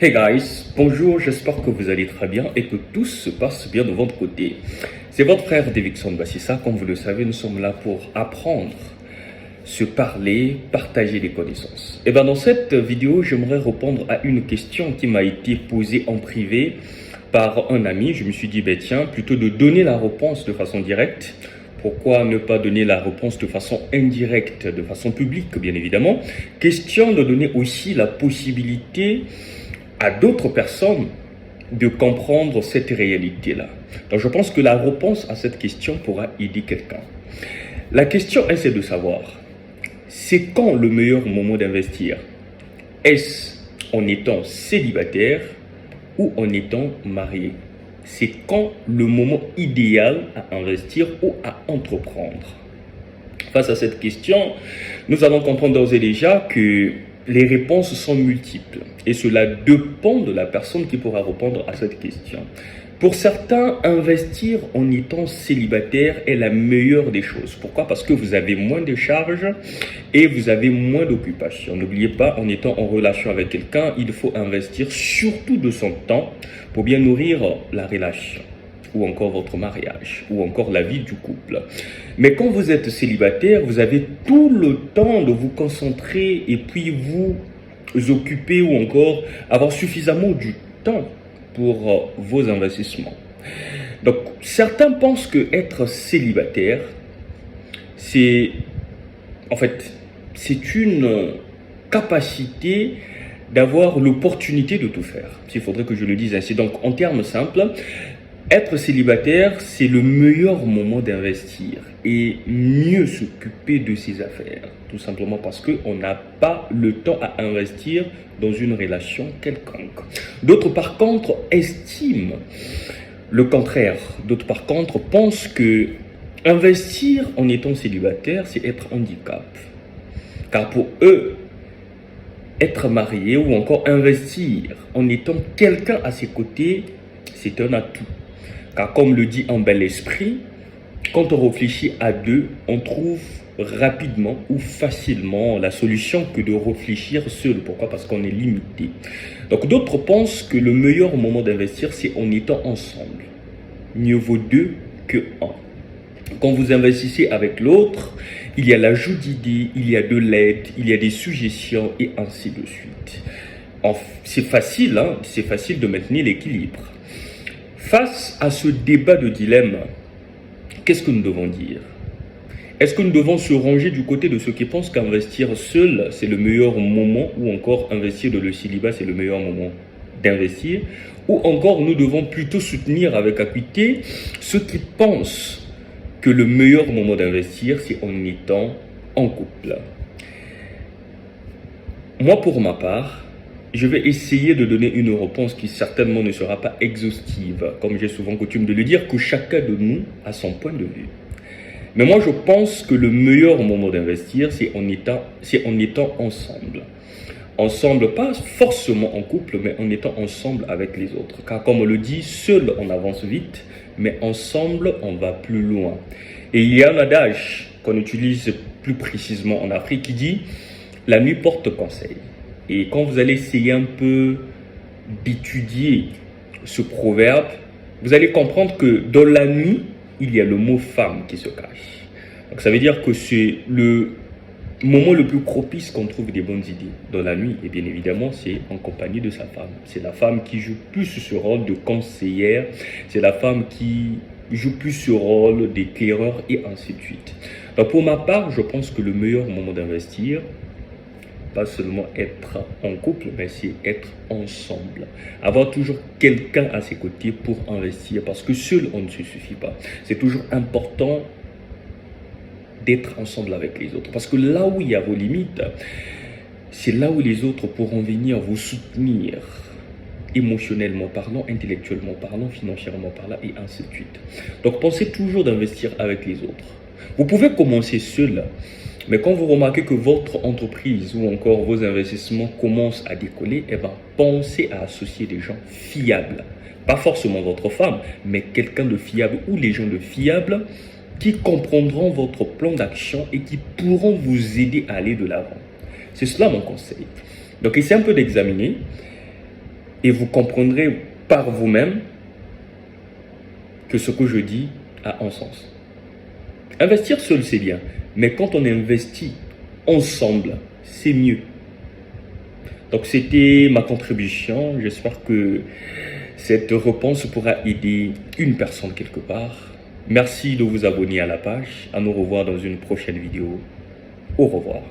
Hey guys, bonjour, j'espère que vous allez très bien et que tout se passe bien de votre côté. C'est votre frère Davidson Bassissa, comme vous le savez, nous sommes là pour apprendre, se parler, partager des connaissances. Et bien dans cette vidéo, j'aimerais répondre à une question qui m'a été posée en privé par un ami. Je me suis dit, ben tiens, plutôt de donner la réponse de façon directe, pourquoi ne pas donner la réponse de façon indirecte, de façon publique, bien évidemment. Question de donner aussi la possibilité à d'autres personnes de comprendre cette réalité-là. Donc je pense que la réponse à cette question pourra aider quelqu'un. La question est c'est de savoir, c'est quand le meilleur moment d'investir? Est-ce en étant célibataire ou en étant marié? C'est quand le moment idéal à investir ou à entreprendre? Face à cette question, nous allons comprendre d'ores et déjà que les réponses sont multiples et cela dépend de la personne qui pourra répondre à cette question. Pour certains, investir en étant célibataire est la meilleure des choses. Pourquoi? Parce que vous avez moins de charges et vous avez moins d'occupation. N'oubliez pas, en étant en relation avec quelqu'un, il faut investir surtout de son temps pour bien nourrir la relation, ou encore votre mariage, ou encore la vie du couple. Mais quand vous êtes célibataire, vous avez tout le temps de vous concentrer et puis vous occuper ou encore avoir suffisamment du temps pour vos investissements. Donc, certains pensent que être célibataire, c'est une capacité d'avoir l'opportunité de tout faire. Il faudrait que je le dise ainsi. Donc, en termes simples, être célibataire, c'est le meilleur moment d'investir et mieux s'occuper de ses affaires. Tout simplement parce qu'on n'a pas le temps à investir dans une relation quelconque. D'autres, par contre, estiment le contraire. D'autres, par contre, pensent que investir en étant célibataire, c'est être handicap. Car pour eux, être marié ou encore investir en étant quelqu'un à ses côtés, c'est un atout. Car comme le dit un bel esprit, quand on réfléchit à deux, on trouve rapidement ou facilement la solution que de réfléchir seul. Pourquoi? Parce qu'on est limité. Donc d'autres pensent que le meilleur moment d'investir, c'est en étant ensemble. Mieux vaut deux que un. Quand vous investissez avec l'autre, il y a l'ajout d'idées, il y a de l'aide, il y a des suggestions et ainsi de suite. C'est facile, c'est facile de maintenir l'équilibre. Face à ce débat de dilemme, qu'est-ce que nous devons dire? Est-ce que nous devons se ranger du côté de ceux qui pensent qu'investir seul, c'est le meilleur moment, ou encore investir dans le célibat, c'est le meilleur moment d'investir? Ou encore nous devons plutôt soutenir avec acuité ceux qui pensent que le meilleur moment d'investir, c'est en étant en couple? Moi, pour ma part, je vais essayer de donner une réponse qui certainement ne sera pas exhaustive, comme j'ai souvent coutume de le dire, que chacun de nous a son point de vue. Mais moi, je pense que le meilleur moment d'investir, c'est en étant ensemble. Ensemble, pas forcément en couple, mais en étant ensemble avec les autres. Car comme on le dit, seul on avance vite, mais ensemble on va plus loin. Et il y a un adage qu'on utilise plus précisément en Afrique qui dit « la nuit porte conseil ». Et quand vous allez essayer un peu d'étudier ce proverbe, vous allez comprendre que dans la nuit, il y a le mot femme qui se cache. Donc ça veut dire que c'est le moment le plus propice qu'on trouve des bonnes idées dans la nuit. Et bien évidemment, c'est en compagnie de sa femme. C'est la femme qui joue plus ce rôle de conseillère. C'est la femme qui joue plus ce rôle d'éclaireur et ainsi de suite. Donc pour ma part, je pense que le meilleur moment d'investir, pas seulement être en couple, mais c'est être ensemble. Avoir toujours quelqu'un à ses côtés pour investir, parce que seul, on ne se suffit pas. C'est toujours important d'être ensemble avec les autres. Parce que là où il y a vos limites, c'est là où les autres pourront venir vous soutenir, émotionnellement parlant, intellectuellement parlant, financièrement parlant, et ainsi de suite. Donc, pensez toujours d'investir avec les autres. Vous pouvez commencer seul, mais quand vous remarquez que votre entreprise ou encore vos investissements commencent à décoller, pensez à associer des gens fiables. Pas forcément votre femme, mais quelqu'un de fiable ou les gens de fiables qui comprendront votre plan d'action et qui pourront vous aider à aller de l'avant. C'est cela mon conseil. Donc, essayez un peu d'examiner et vous comprendrez par vous-même que ce que je dis a un sens. Investir seul, c'est bien, mais quand on investit ensemble, c'est mieux. Donc c'était ma contribution. J'espère que cette réponse pourra aider une personne quelque part. Merci de vous abonner à la page. À nous revoir dans une prochaine vidéo. Au revoir.